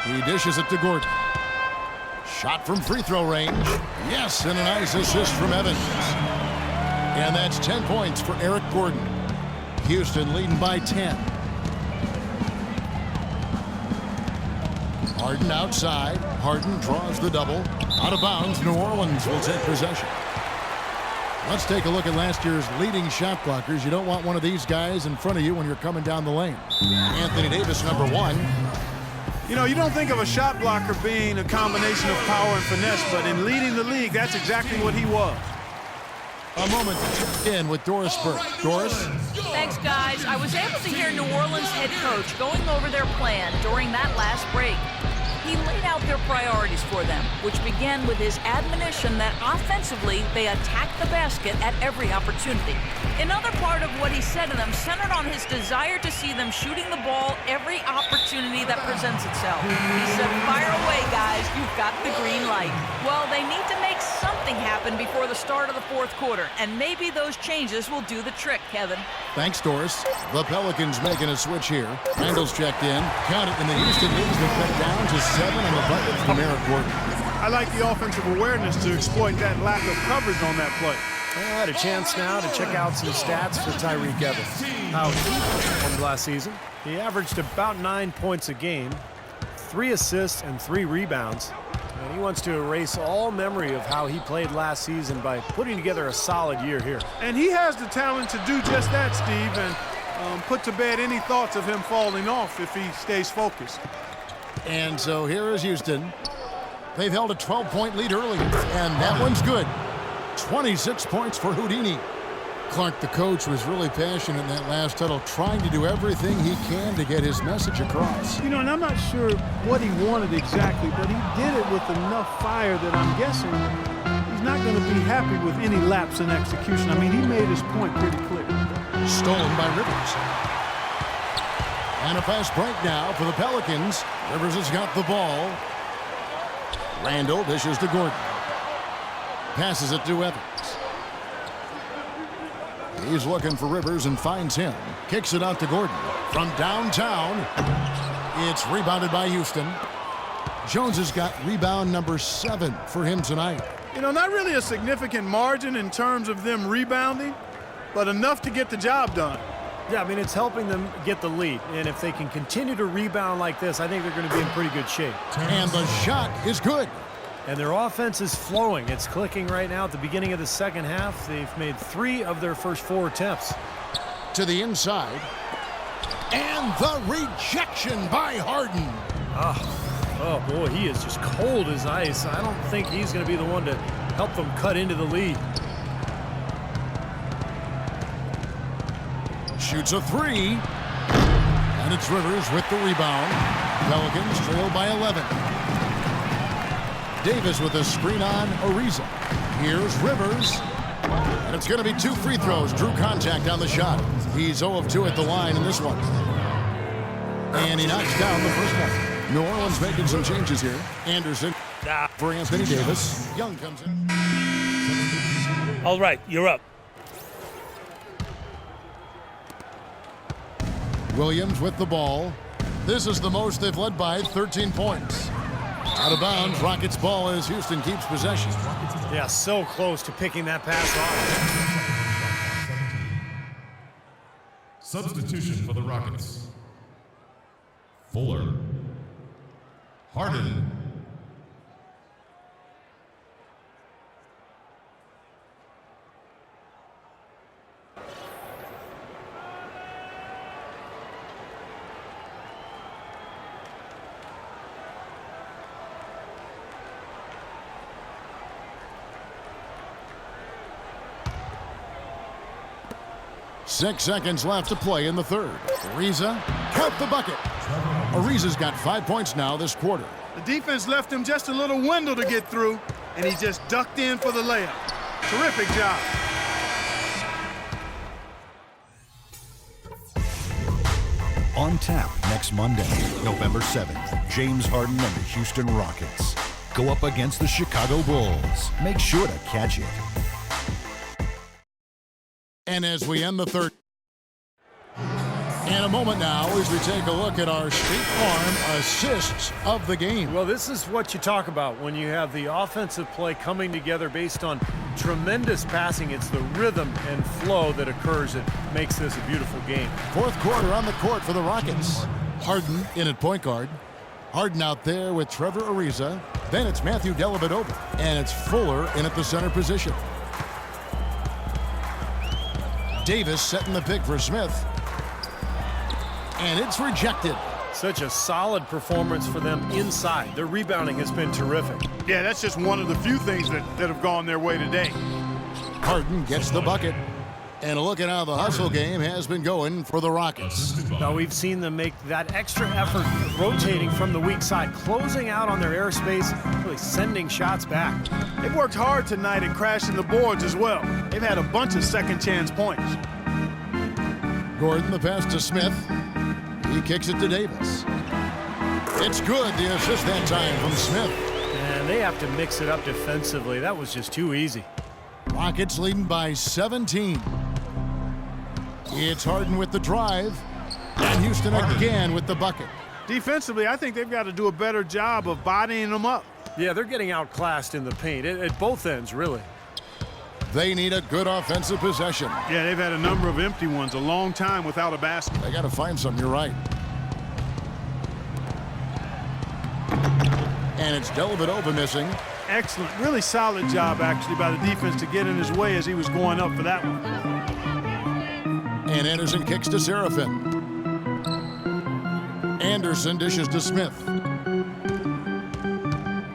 He dishes it to Gordon. Shot from free throw range. Yes, and a nice assist from Evans. And that's 10 points for Eric Gordon. Houston leading by 10. Harden outside. Harden draws the double. Out of bounds, New Orleans will take possession. Let's take a look at last year's leading shot blockers. You don't want one of these guys in front of you when you're coming down the lane. Anthony Davis, number 1. You know, you don't think of a shot blocker being a combination of power and finesse, but in leading the league, that's exactly what he was. A moment to check in with Doris Burke. Doris? Thanks, guys. I was able to hear New Orleans head coach going over their plan during that last break. He laid out their priorities for them, which began with his admonition that offensively they attack the basket at every opportunity. Another part of what he said to them centered on his desire to see them shooting the ball every opportunity that presents itself. He said, fire away, guys. You've got the green light. Well, they need to make something happen before the start of the fourth quarter, and maybe those changes will do the trick, Kevin. Thanks, Doris. The Pelicans making a switch here. Randall's checked in. Count it, and the Houston leads been cut down to 7 on the bucket from Eric Gordon. I like the offensive awareness to exploit that lack of coverage on that play. Well, I had a chance now to check out some stats for Tyreke Evans. How he performed last season. He averaged about 9 points a game, 3 assists and 3 rebounds. And he wants to erase all memory of how he played last season by putting together a solid year here. And he has the talent to do just that, Steve, and put to bed any thoughts of him falling off if he stays focused. And so here is Houston. They've held a 12-point lead early, and that one's good. 26 points for Houdini. Clark, the coach, was really passionate in that last huddle, trying to do everything he can to get his message across. You know, and I'm not sure what he wanted exactly, but he did it with enough fire that I'm guessing he's not going to be happy with any lapse in execution. I mean, he made his point pretty clear. Stolen by Rivers. And a fast break now for the Pelicans. Rivers has got the ball. Randall dishes to Gordon. Passes it to Evans. He's looking for Rivers and finds him. Kicks it out to Gordon. From downtown, it's rebounded by Houston. Jones has got rebound number 7 for him tonight. You know, not really a significant margin in terms of them rebounding, but enough to get the job done. Yeah, I mean, it's helping them get the lead. And if they can continue to rebound like this, I think they're going to be in pretty good shape. And the shot is good. And their offense is flowing. It's clicking right now at the beginning of the second half. They've made 3 of their first 4 attempts. To the inside. And the rejection by Harden. Oh, boy, he is just cold as ice. I don't think he's going to be the one to help them cut into the lead. Shoots a 3. And it's Rivers with the rebound. Pelicans trail by 11. Davis with a screen on Ariza. Here's Rivers. And it's going to be 2 free throws. Drew contact on the shot. He's 0 of 2 at the line in this one. And he knocks down the first one. New Orleans making some changes here. Anderson for Anthony Davis. Young comes in. All right, you're up. Williams with the ball. This is the most they've led by, 13 points. Out of bounds, Rockets ball as Houston keeps possession. Yeah, so close to picking that pass off. Substitution for the Rockets. Fuller. Harden. Six seconds left to play in the third. Ariza, count the bucket. Ariza's got 5 points now this quarter. The defense left him just a little window to get through, and he just ducked in for the layup. Terrific job. On tap next Monday, November 7th, James Harden and the Houston Rockets go up against the Chicago Bulls. Make sure to catch it. And as we end the third, And a moment now as we take a look at our State Farm assists of the game. Well, this is what you talk about when you have the offensive play coming together based on tremendous passing. It's the rhythm and flow that occurs that makes this a beautiful game. Fourth quarter on the court for the Rockets. Harden in at point guard. Harden out there with Trevor Ariza. Then it's Matthew Dellavedova. And it's Fuller in at the center position. Davis setting the pick for Smith. And it's rejected. Such a solid performance for them inside. Their rebounding has been terrific. Yeah, that's just one of the few things that have gone their way today. Harden gets the bucket. And a look at how the hustle game has been going for the Rockets. Now we've seen them make that extra effort rotating from the weak side, closing out on their airspace, really sending shots back. They've worked hard tonight and crashing the boards as well. They've had a bunch of second chance points. Gordon the pass to Smith. He kicks it to Davis. It's good, the assist that time from Smith. And they have to mix it up defensively. That was just too easy. Rockets leading by 17. It's Harden with the drive. And Houston again with the bucket. Defensively, I think they've got to do a better job of bodying them up. Yeah, they're getting outclassed in the paint at both ends, really. They need a good offensive possession. Yeah, they've had a number of empty ones, a long time without a basket. They got to find something, you're right. And it's Dellavedova missing. Excellent, really solid job actually by the defense to get in his way as he was going up for that one. And Anderson kicks to Seraphin. Anderson dishes to Smith.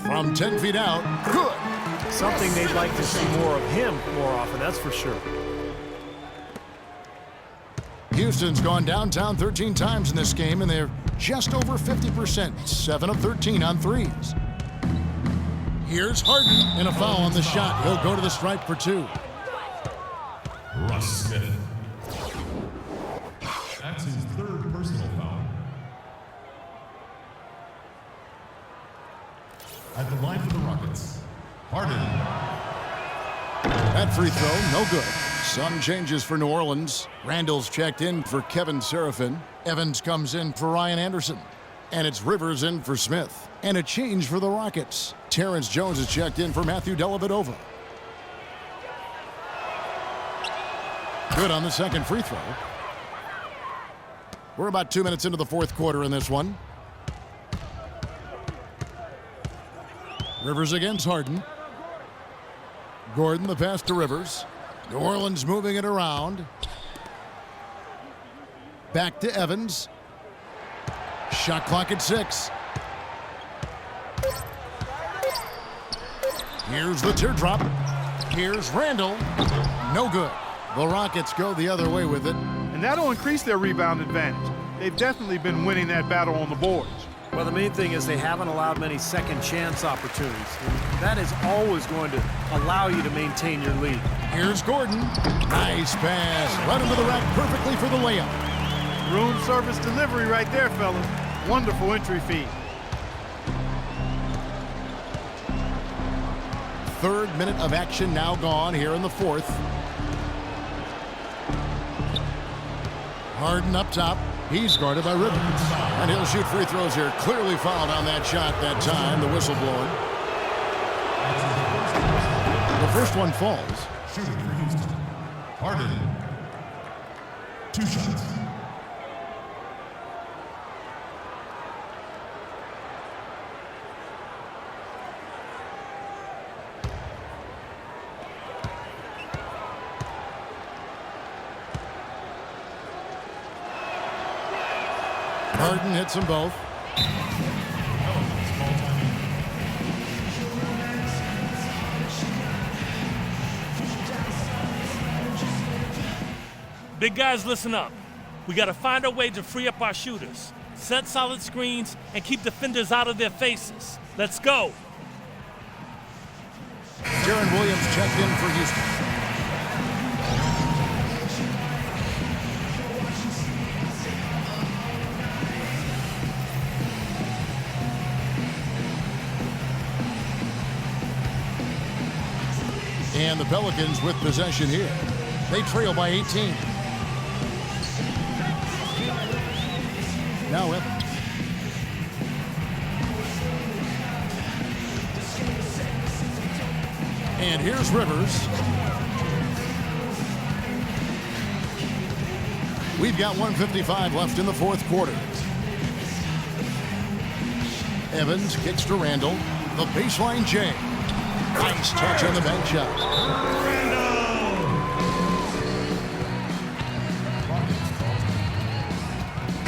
From 10 feet out, good. Something they'd like to see more of him more often, that's for sure. Houston's gone downtown 13 times in this game, and they're just over 50%, 7 of 13 on threes. Here's Harden, and a foul on the shot. He'll go to the stripe for 2. Russ Smith. That's his third personal foul. At the line for the Rockets, Harden. That free throw, no good. Some changes for New Orleans. Randall's checked in for Kevin Seraphin. Evans comes in for Ryan Anderson. And it's Rivers in for Smith. And a change for the Rockets. Terrence Jones is checked in for Matthew Dellavedova. Good on the second free throw. We're about 2 minutes into the fourth quarter in this one. Rivers against Harden. Gordon the pass to Rivers. New Orleans moving it around. Back to Evans. Shot clock at 6. Here's the teardrop. Here's Randall. No good. The Rockets go the other way with it. And that'll increase their rebound advantage. They've definitely been winning that battle on the boards. Well, the main thing is they haven't allowed many second chance opportunities. And that is always going to allow you to maintain your lead. Here's Gordon. Nice pass. Right into the rack perfectly for the layup. Room service delivery right there, fellas. Wonderful entry feed. Third minute of action now gone here in the fourth. Harden up top. He's guarded by Rivers. And he'll shoot free throws here. Clearly fouled on that shot that time. The whistle blowing. The first one falls. Shooting for Houston. Harden. 2 shots. Harden hits them both. Big guys, listen up. We got to find a way to free up our shooters, set solid screens, and keep defenders out of their faces. Let's go. Jaron Williams checked in for Houston. And the Pelicans with possession here. They trail by 18. Now Evans. And here's Rivers. We've got 1:55 left in the fourth quarter. Evans kicks to Randall. The baseline J. Nice touch on the bank shot.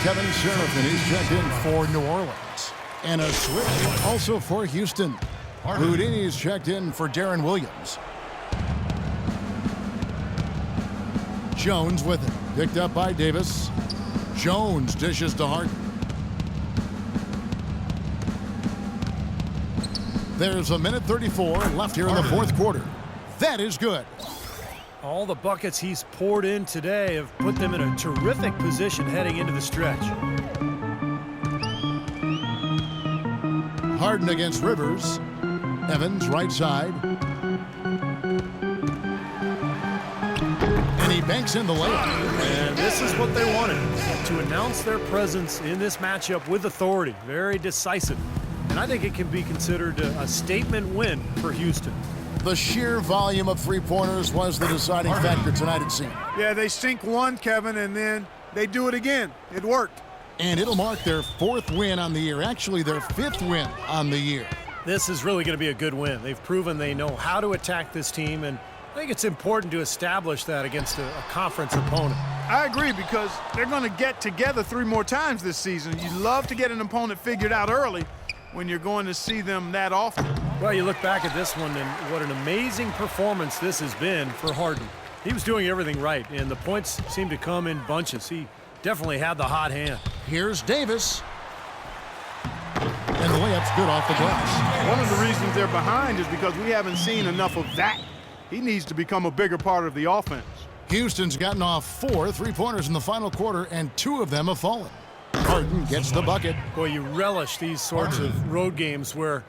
Kevin Serafin is checked in for New Orleans. And a switch also for Houston. Houdini's checked in for Darren Williams. Jones with it. Picked up by Davis. Jones dishes to Harden. There's a minute 34 left here in the fourth quarter. That is good. All the buckets he's poured in today have put them in a terrific position heading into the stretch. Harden against Rivers. Evans right side. And he banks in the layup. And this is what they wanted, to announce their presence in this matchup with authority. Very decisive. And I think it can be considered a statement win for Houston. The sheer volume of three-pointers was the deciding factor tonight, it seemed. Yeah, they sink one, Kevin, and then they do it again. It worked. And it'll mark their fourth win on the year. Actually, their fifth win on the year. This is really going to be a good win. They've proven they know how to attack this team, and I think it's important to establish that against a conference opponent. I agree, because they're going to get together 3 more times this season. You love to get an opponent figured out early when you're going to see them that often. Well, you look back at this one, and what an amazing performance this has been for Harden. He was doing everything right, and the points seemed to come in bunches. He definitely had the hot hand. Here's Davis. And the layup's good off the glass. One of the reasons they're behind is because we haven't seen enough of that. He needs to become a bigger part of the offense. Houston's gotten off 4 three-pointers in the final quarter, and 2 of them have fallen. Harden gets the bucket. Boy, you relish these sorts of road games where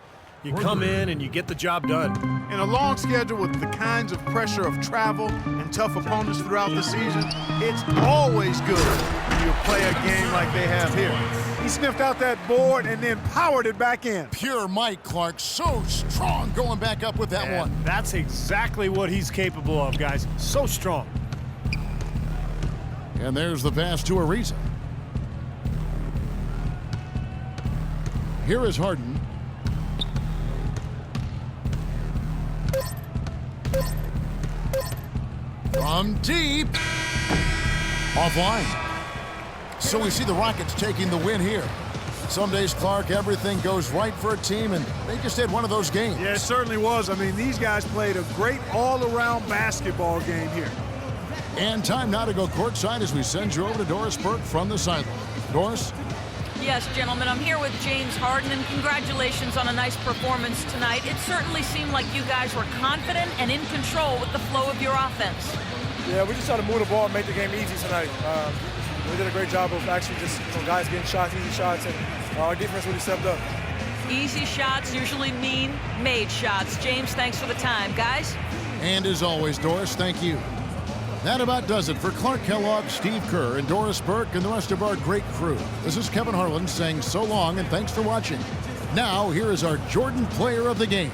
you come in and you get the job done. In a long schedule with the kinds of pressure of travel and tough opponents throughout the season, it's always good when you play a game like they have here. He sniffed out that board and then powered it back in. Pure Mike Clark, so strong going back up with that one. That's exactly what he's capable of, guys. So strong. And there's the pass to Ariza. Here is Harden. From deep. Offline. So we see the Rockets taking the win here. Some days, Clark, everything goes right for a team, and they just had one of those games. Yeah, it certainly was. I mean, these guys played a great all-around basketball game here. And time now to go courtside as we send you over to Doris Burke from the sideline. Doris? Yes, gentlemen, I'm here with James Harden, and congratulations on a nice performance tonight. It certainly seemed like you guys were confident and in control with the flow of your offense. Yeah, we just tried to move the ball and make the game easy tonight. We did a great job of actually just guys getting shots, easy shots, and our defense really stepped up. Easy shots usually mean made shots. James, thanks for the time. Guys? And as always, Doris, thank you. That about does it for Clark Kellogg, Steve Kerr, and Doris Burke, and the rest of our great crew. This is Kevin Harlan saying so long and thanks for watching. Now, here is our Jordan Player of the Game.